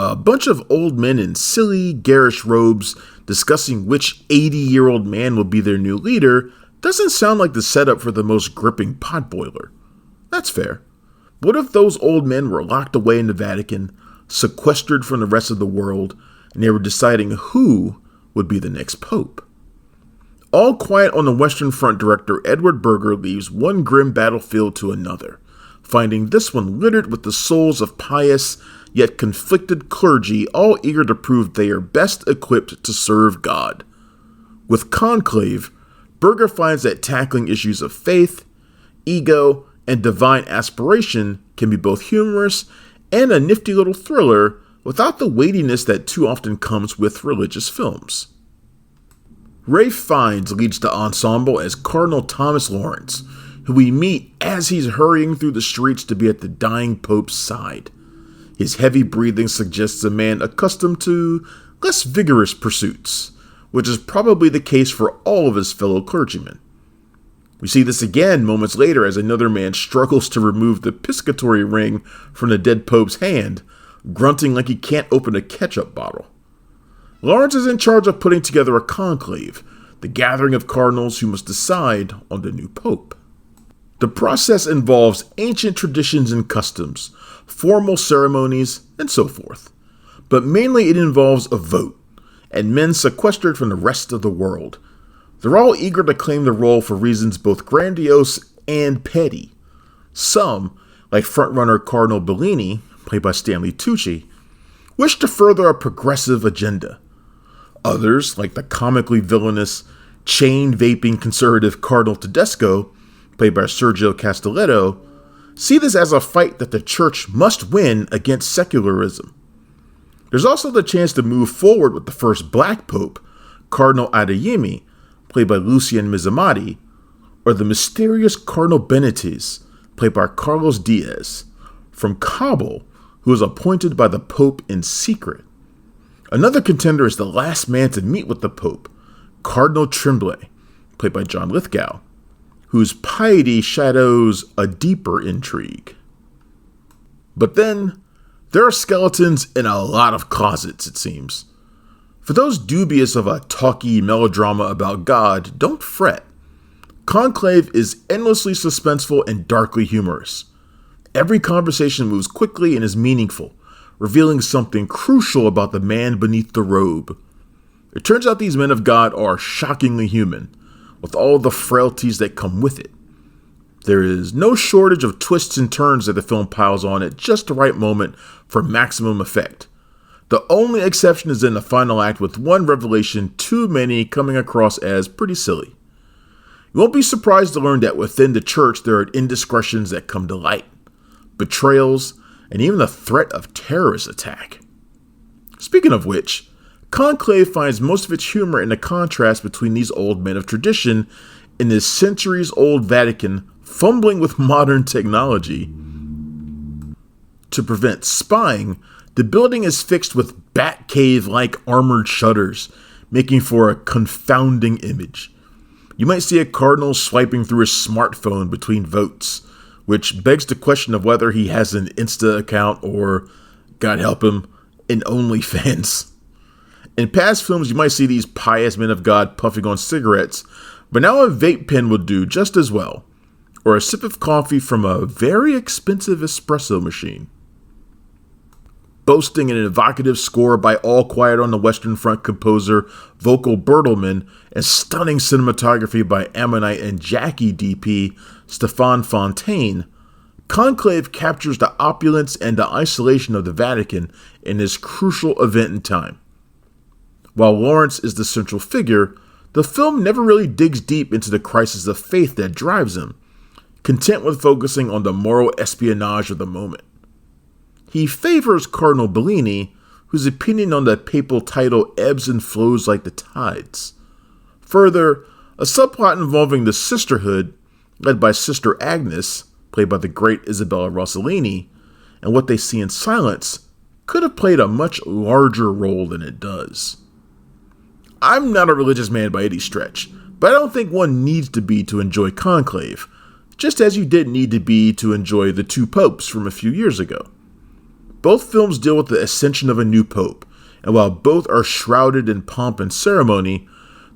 A bunch of old men in silly, garish robes discussing which 80-year-old man will be their new leader doesn't sound like the setup for the most gripping potboiler. That's fair. What if those old men were locked away in the Vatican, sequestered from the rest of the world, and they were deciding who would be the next pope? All Quiet on the Western Front director Edward Berger leaves one grim battlefield to another, finding this one littered with the souls of pious yet conflicted clergy, all eager to prove they are best equipped to serve God. With Conclave, Berger finds that tackling issues of faith, ego, and divine aspiration can be both humorous and a nifty little thriller without the weightiness that too often comes with religious films. Ralph Fiennes leads the ensemble as Cardinal Thomas Lawrence, who we meet as he's hurrying through the streets to be at the dying Pope's side. His heavy breathing suggests a man accustomed to less vigorous pursuits, which is probably the case for all of his fellow clergymen. We see this again moments later as another man struggles to remove the piscatory ring from the dead Pope's hand, grunting like he can't open a ketchup bottle. Lawrence is in charge of putting together a conclave, the gathering of cardinals who must decide on the new pope. The process involves ancient traditions and customs, formal ceremonies, and so forth. But mainly it involves a vote, and men sequestered from the rest of the world. They're all eager to claim the role for reasons both grandiose and petty. Some, like frontrunner Cardinal Bellini, played by Stanley Tucci, wish to further a progressive agenda. Others, like the comically villainous, chain-vaping conservative Cardinal Tedesco, played by Sergio Castelletto, see this as a fight that the church must win against secularism. There's also the chance to move forward with the first black pope, Cardinal Adeyemi, played by Lucien Mizamati, or the mysterious Cardinal Benitez, played by Carlos Diaz, from Kabul, who is appointed by the Pope in secret. Another contender is the last man to meet with the Pope, Cardinal Tremblay, played by John Lithgow, whose piety shadows a deeper intrigue. But then, there are skeletons in a lot of closets, it seems. For those dubious of a talky melodrama about God, don't fret. Conclave is endlessly suspenseful and darkly humorous. Every conversation moves quickly and is meaningful, revealing something crucial about the man beneath the robe. It turns out these men of God are shockingly human, with all the frailties that come with it. There is no shortage of twists and turns that the film piles on at just the right moment for maximum effect. The only exception is in the final act, with one revelation too many coming across as pretty silly. You won't be surprised to learn that within the church there are indiscretions that come to light, betrayals, and even the threat of terrorist attack. Speaking of which, Conclave finds most of its humor in the contrast between these old men of tradition and this centuries-old Vatican fumbling with modern technology. To prevent spying, the building is fixed with Batcave-like armored shutters, making for a confounding image. You might see a cardinal swiping through his smartphone between votes, which begs the question of whether he has an Insta account or, God help him, an OnlyFans. In past films, you might see these pious men of God puffing on cigarettes, but now a vape pen will do just as well, or a sip of coffee from a very expensive espresso machine. Boasting an evocative score by All Quiet on the Western Front composer Vocal Bertelmann and stunning cinematography by Ammonite and Jackie DP Stéphane Fontaine, Conclave captures the opulence and the isolation of the Vatican in this crucial event in time. While Lawrence is the central figure, the film never really digs deep into the crisis of faith that drives him, content with focusing on the moral espionage of the moment. He favors Cardinal Bellini, whose opinion on the papal title ebbs and flows like the tides. Further, a subplot involving the sisterhood, led by Sister Agnes, played by the great Isabella Rossellini, and what they see in silence, could have played a much larger role than it does. I'm not a religious man by any stretch, but I don't think one needs to be to enjoy Conclave, just as you didn't need to be to enjoy The Two Popes from a few years ago. Both films deal with the ascension of a new pope, and while both are shrouded in pomp and ceremony,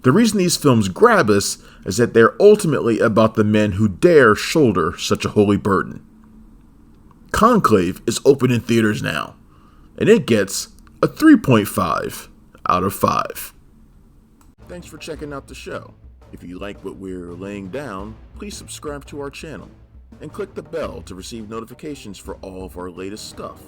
the reason these films grab us is that they're ultimately about the men who dare shoulder such a holy burden. Conclave is open in theaters now, and it gets a 3.5 out of 5. Thanks for checking out the show. If you like what we're laying down, please subscribe to our channel and click the bell to receive notifications for all of our latest stuff.